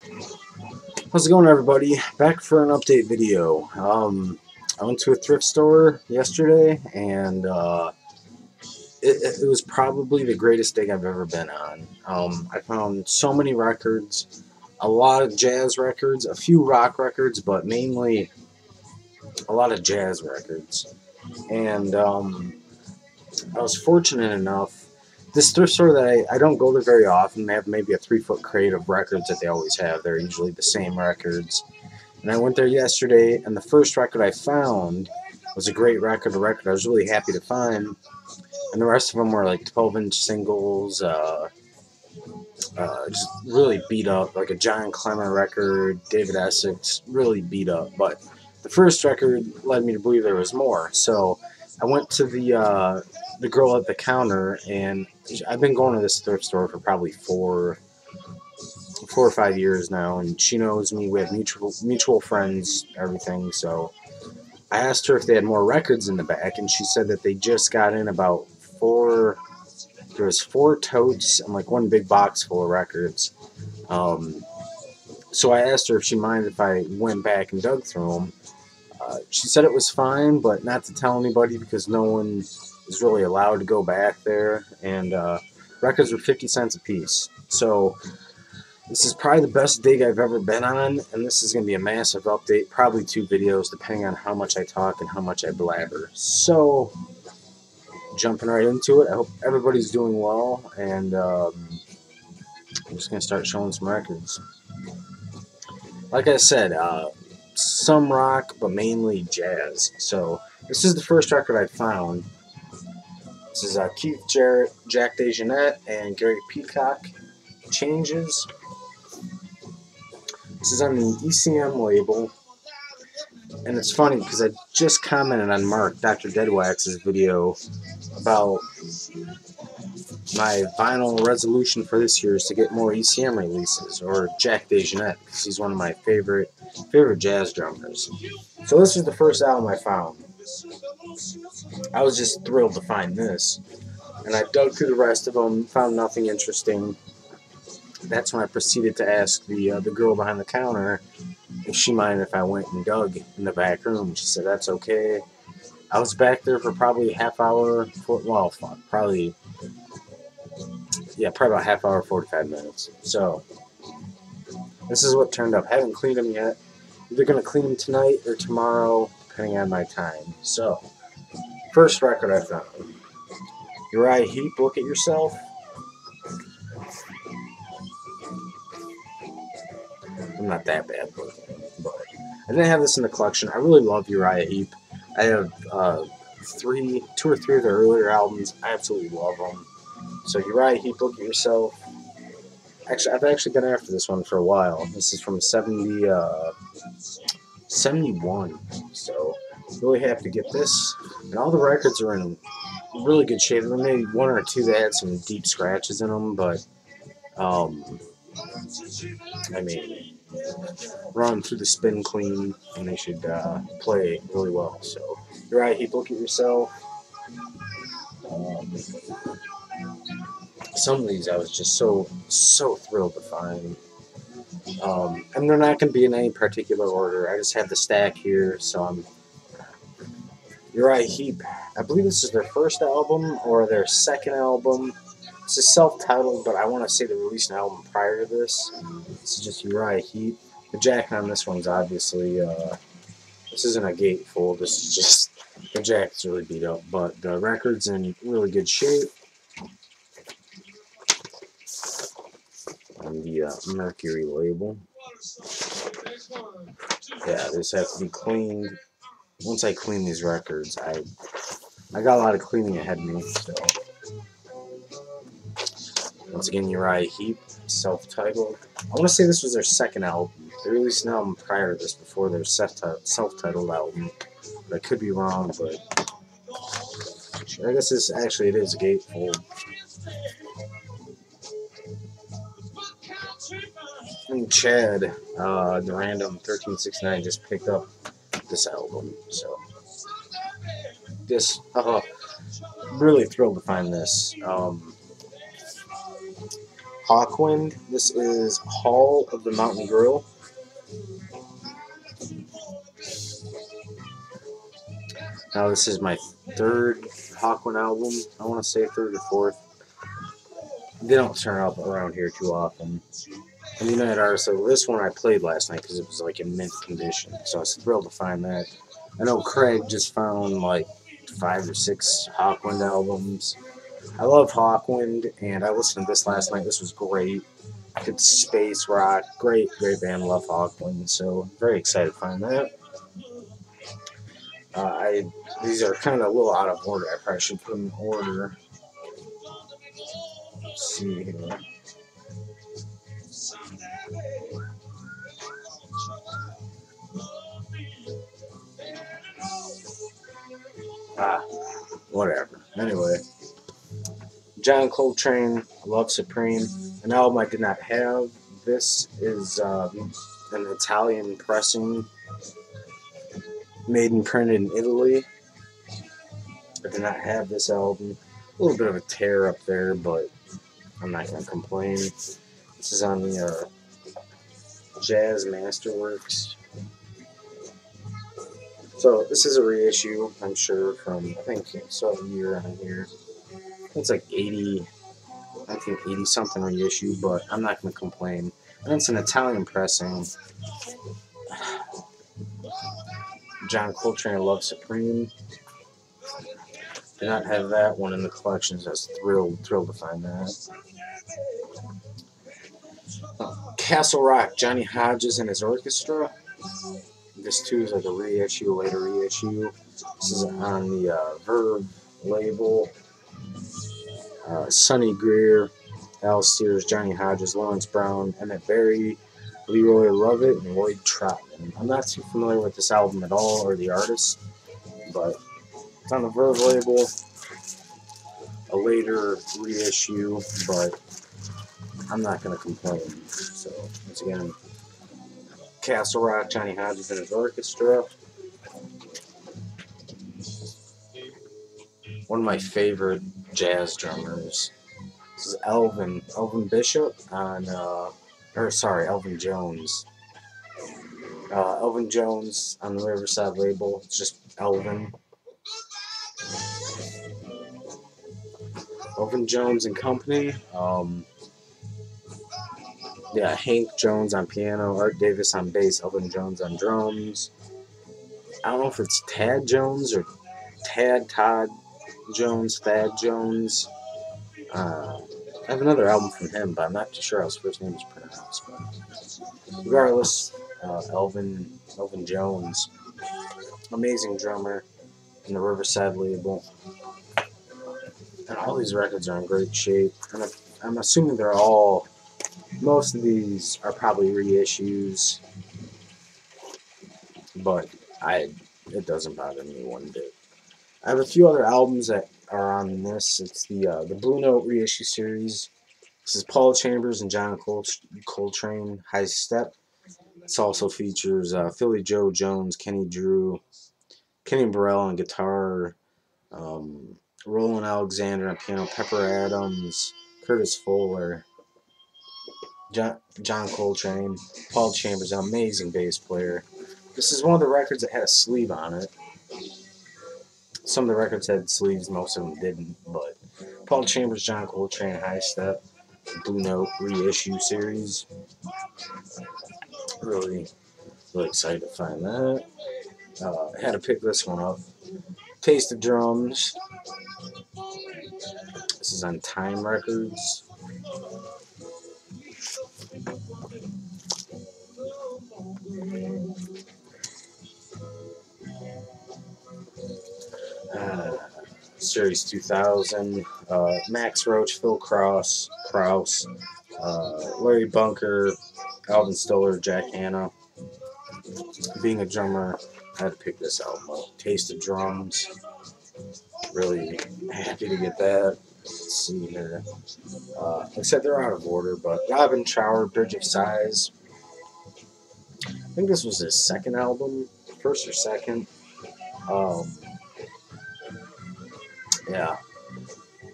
How's it going, everybody? Back for an update video. I went to a thrift store yesterday, and it was probably the greatest day I've ever been on. I found so many records, a lot of jazz records, a few rock records, but mainly a lot of jazz records. And I was fortunate enough. This thrift store that I don't go there very often. They have maybe a 3 foot crate of records that they always have. They're usually the same records. And I went there yesterday, and the first record I found was a great record, a record I was really happy to find. And the rest of them were like 12-inch singles, just really beat up, like a John Clemmer record, David Essex, really beat up. But the first record led me to believe there was more. So I went to the girl at the counter, and I've been going to this thrift store for probably 4 or 5 years now, and she knows me. We have mutual friends, everything. So I asked her if they had more records in the back, and she said that they just got in about four. There was 4 totes and like one big box full of records. So I asked her if she minded if I went back and dug through them. She said it was fine, but not to tell anybody because no one is really allowed to go back there. And records were 50 cents a piece. So this is probably the best dig I've ever been on, and this is going to be a massive update, probably 2 videos, depending on how much I talk and how much I blabber. So, jumping right into it, I hope everybody's doing well, and I'm just going to start showing some records. Like I said, some rock, but mainly jazz. So, this is the first record I found. This is Keith Jarrett, Jack DeJohnette, and Gary Peacock, Changes. This is on the ECM label, and it's funny because I just commented on Mark, Dr. Deadwax's video about my vinyl resolution for this year is to get more ECM releases, or Jack DeJohnette, because he's one of my favorite jazz drummers. So this is the first album I found. I was just thrilled to find this, and I dug through the rest of them, found nothing interesting. That's when I proceeded to ask the girl behind the counter if she minded if I went and dug in the back room. She said that's okay. I was back there for probably a half hour. Probably about half hour, 45 minutes. So this is what turned up. Haven't cleaned them yet. Either gonna clean them tonight or tomorrow, depending on my time. So first record I found. Uriah Heep, Look at Yourself. I'm not that bad looking, but I didn't have this in the collection. I really love Uriah Heep. I have 2 or 3 of their earlier albums. I absolutely love them. So Uriah Heep, Look at Yourself. Actually, I've actually been after this one for a while. This is from 71. So really happy to get this. And all the records are in really good shape. There may be 1 or 2 that had some deep scratches in them, but I mean, run through the spin clean, and they should play really well. So, Uriah Heep, Look at Yourself. Some of these I was just so thrilled to find. And they're not going to be in any particular order. I just have the stack here, so I'm Uriah Heep. I believe this is their first album or their second album. This is self-titled, but I want to say they released an album prior to this. This is just Uriah Heep. The jacket on this one's obviously, this isn't a gatefold. This is just, the jacket's really beat up, but the record's in really good shape. On the Mercury label. Yeah, this has to be cleaned. Once I clean these records, I got a lot of cleaning ahead of me, so. Once again, Uriah Heep, self-titled. I want to say this was their second album. They released an album prior to this, before their self-titled album. But I could be wrong, but I guess it is a gatefold. And Chad, the random 1369, just picked up this album, so really thrilled to find this. Hawkwind. This is Hall of the Mountain Grill. Now this is my third Hawkwind album. I want to say third or fourth. They don't turn up around here too often. And the United Artists, so this one I played last night because it was like in mint condition. So I was thrilled to find that. I know Craig just found like 5 or 6 Hawkwind albums. I love Hawkwind, and I listened to this last night. This was great. Good space rock. Great band. Love Hawkwind. So very excited to find that. These are kind of a little out of order. I probably should put them in order. Let's see here. Whatever. Anyway, John Coltrane, Love Supreme, an album I did not have. This is an Italian pressing, made and printed in Italy. I did not have this album. A little bit of a tear up there, but I'm not going to complain. This is on the Jazz Masterworks. So this is a reissue, I'm sure, from, I think, so a year on here. It's like 80 something reissue, but I'm not going to complain. And it's an Italian pressing. John Coltrane, Love Supreme. Did not have that one in the collection, so I was thrilled to find that. Castle Rock, Johnny Hodges and his orchestra. This too is like a reissue, later reissue. This is on the Verve label. Sonny Greer, Al Steers, Johnny Hodges, Lawrence Brown, Emmett Berry, Leroy Lovett, and Lloyd Trotman. I'm not too familiar with this album at all or the artist, but it's on the Verve label. A later reissue, but I'm not going to complain. So, once again, Castle Rock, Johnny Hodges and his orchestra. One of my favorite jazz drummers. This is Elvin Bishop on, Elvin Jones. Elvin Jones on the Riverside label. It's just Elvin. Elvin Jones and Company. Hank Jones on piano, Art Davis on bass, Elvin Jones on drums. I don't know if it's Tad Jones or Todd Jones, Thad Jones. I have another album from him, but I'm not too sure how his first name is pronounced. But regardless, Elvin Jones, amazing drummer in the Riverside label. And all these records are in great shape. And I'm assuming most of these are probably reissues, but it doesn't bother me one bit. I have a few other albums that are on this. It's the Blue Note reissue series. This is Paul Chambers and John Coltrane, High Step. This also features Philly Joe Jones, Kenny Burrell on guitar, Roland Alexander on piano, Pepper Adams, Curtis Fuller, John Coltrane, Paul Chambers, an amazing bass player. This is one of the records that had a sleeve on it. Some of the records had sleeves, most of them didn't, but Paul Chambers, John Coltrane, High Step, Blue Note reissue series. Really excited to find that. I had to pick this one up. Taste of Drums. This is on Time Records. Series 2000. Max Roach, Phil Krause, Larry Bunker, Alvin Stoller, Jack Hanna. Being a drummer, I had to pick this album up. Taste of Drums. Really happy to get that. Let's see here. Like I said, they're out of order, but Robin Trower, Bridge of Sighs. I think this was his second album, first or second. Yeah.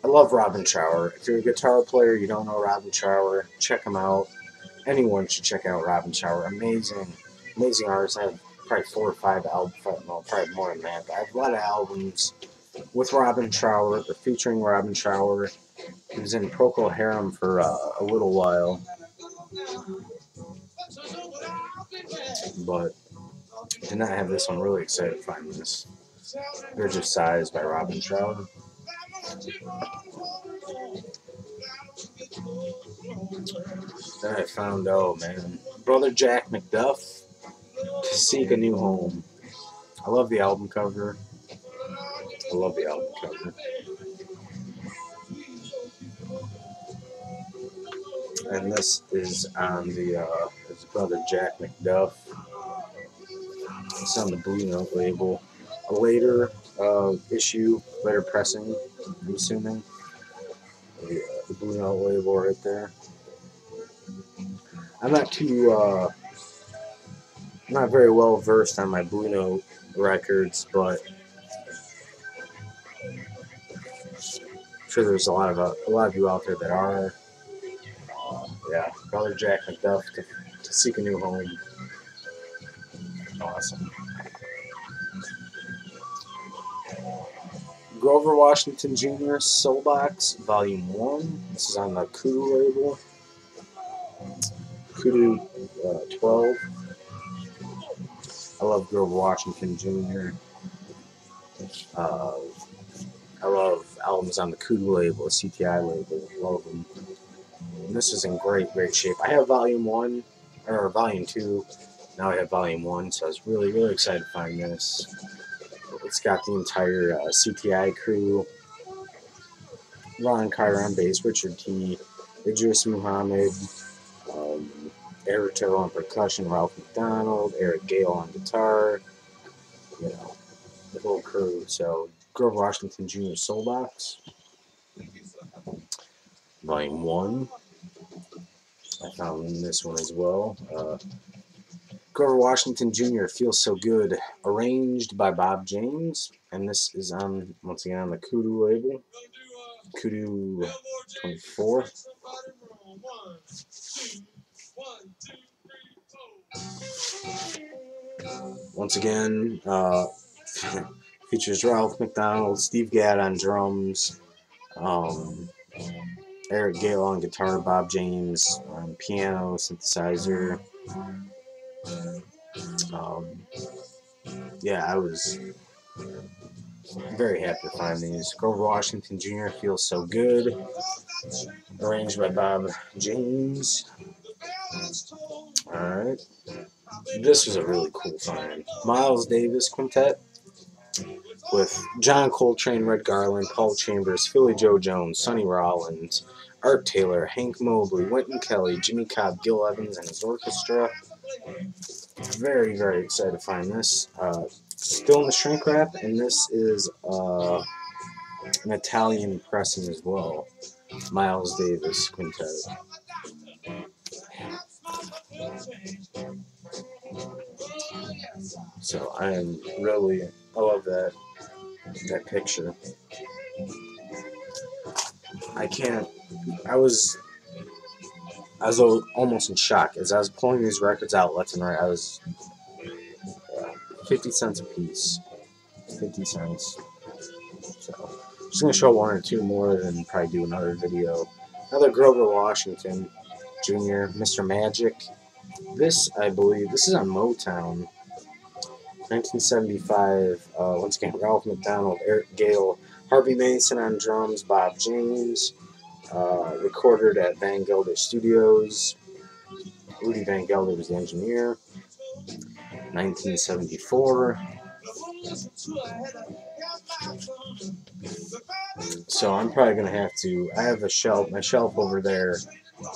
I love Robin Trower. If you're a guitar player, you don't know Robin Trower, check him out. Anyone should check out Robin Trower. Amazing, amazing artist. I have probably 4 or 5 albums, well, probably more than that. But I have a lot of albums with Robin Trower, or featuring Robin Trower. He was in Procol Harum for a little while, but did not have this one. Really excited to find this. Bridge of Sighs by Robin Trower. Then I found, oh man, Brother Jack McDuff, To Seek a New Home. I love the album cover. I love the album cover. And this is on the his brother Jack McDuff. It's on the Blue Note label. A later issue, later pressing, I'm assuming. The Blue Note label right there. I'm not very well versed on my Blue Note records, but I'm sure there's a lot of you out there that are. Yeah, Brother Jack McDuff, to Seek a New Home. Awesome. Grover Washington Jr. Soulbox Volume 1. This is on the Kudu label. Kudu 12. I love Grover Washington Jr. I love albums on the Kudu label, CTI label. Love them. And this is in great shape. I have Volume 1, or Volume 2. Now I have Volume 1, so I was really excited to find this. It's got the entire CTI crew. Ron Carter on bass, Richard T., Idris Muhammad, Eric Terrell on percussion, Ralph McDonald, Eric Gale on guitar, you know, the whole crew. So, Grover Washington Jr. Soulbox, Volume 1. I found this one as well. Grover Washington Jr. Feels So Good, arranged by Bob James, and this is on, once again, on the Kudu label, Kudu 24. Once again, features Ralph McDonald, Steve Gadd on drums, Eric Gale on guitar, Bob James on piano, synthesizer. Yeah, I was very happy to find these. Grover Washington Jr. Feels So Good, arranged by Bob James. Alright. This was a really cool find. Miles Davis Quintet with John Coltrane, Red Garland, Paul Chambers, Philly Joe Jones, Sonny Rollins, Art Taylor, Hank Mobley, Wynton Kelly, Jimmy Cobb, Gil Evans, and his orchestra. Very excited to find this. Still in the shrink wrap, and this is an Italian pressing as well. Miles Davis Quintet. So I love that picture. I was almost in shock as I was pulling these records out left and right. I was 50 cents a piece. 50 cents. So I'm just gonna show 1 or 2 more and probably do another video. Another Grover Washington Jr. Mr. Magic. This, I believe, this is on Motown. 1975. Once again, Ralph McDonald, Eric Gale, Harvey Mason on drums, Bob James. Recorded at Van Gelder Studios. Rudy Van Gelder was the engineer. 1974. So I'm probably going to have to, I have my shelf over there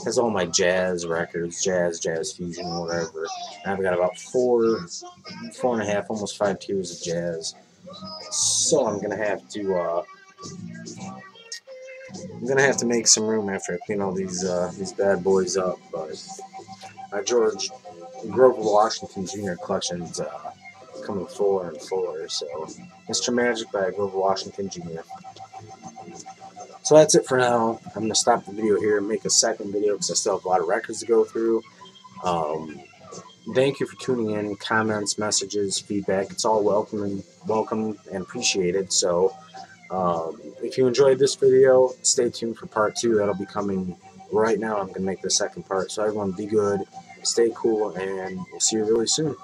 has all my jazz records, jazz fusion, whatever. And I've got about 4.5, almost 5 tiers of jazz. So I'm going to have to make some room after I clean all these bad boys up. But my Grover Washington Jr. collection's coming fuller and fuller. So Mr. Magic by Grover Washington Jr. So that's it for now. I'm going to stop the video here and make a second video because I still have a lot of records to go through. Thank you for tuning in. Comments, messages, feedback, it's all welcome and appreciated. So if you enjoyed this video, stay tuned for part 2. That'll be coming right now. I'm going to make the second part. So everyone be good, stay cool, and we'll see you really soon.